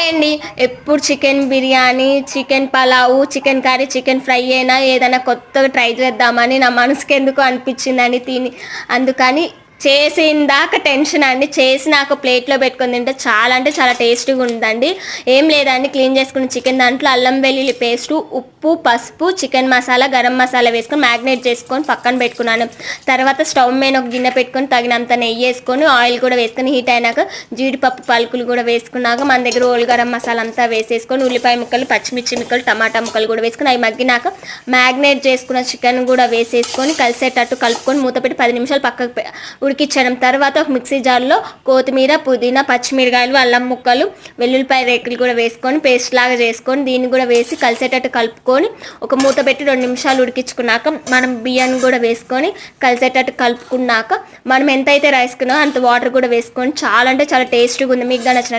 Hi అండి. ఎప్పుడు chicken biryani, chicken pulao, chicken curry, chicken fry అయినా ఏదైనా కొత్తగా ట్రై చేద్దామని నా మనసుకి ఎందుకో అనిపించిందండి తిని. అందుకని చేసిందాక టెన్షన్ అండి. చేసినాక ప్లేట్లో పెట్టుకొని తింటే చాలా అంటే చాలా టేస్టీగా ఉందండి. ఏం లేదండి, క్లీన్ చేసుకున్న చికెన్ దాంట్లో అల్లం వెల్లుల్లి పేస్టు, ఉప్పు, పసుపు, చికెన్ మసాలా, గరం మసాలా వేసుకొని మ్యాగ్నేట్ చేసుకొని పక్కన పెట్టుకున్నాను. తర్వాత స్టవ్ మీద ఒక గిన్నె పెట్టుకొని తగినంత నెయ్యి వేసుకొని ఆయిల్ కూడా వేసుకొని హీట్ అయినాక జీడిపప్పు పలుకులు కూడా వేసుకున్నాక మన దగ్గర ఓల్ గరం మసాలా అంతా వేసేసుకొని ఉల్లిపాయ ముక్కలు, పచ్చిమిర్చి ముక్కలు, టమాటా ముక్కలు కూడా వేసుకొని అవి మగ్గినాక మ్యాగ్నేట్ చేసుకున్న చికెన్ కూడా వేసేసుకొని కలిసేటట్టు కలుపుకొని మూత పెట్టి 10 నిమిషాలు పక్కకు ఉడికించడం. తర్వాత ఒక మిక్సీ జార్లో కొత్తిమీర, పుదీనా, పచ్చిమిరకాయలు, అల్లం ముక్కలు, వెల్లుల్లిపాయ రేకులు కూడా వేసుకొని పేస్ట్ లాగా చేసుకొని దీన్ని కూడా వేసి కలిసేటట్టు కలుపుకొని ఒక మూత పెట్టి 2 నిమిషాలు ఉడికించుకున్నాక మనం బియ్యాన్ని కూడా వేసుకొని కలిసేటట్టు కలుపుకున్నాక మనం ఎంతైతే రైస్ కున్నామో అంత వాటర్ కూడా వేసుకొని చాలా అంటే చాలా టేస్టీగా ఉంది. మీకు నచ్చినట్లు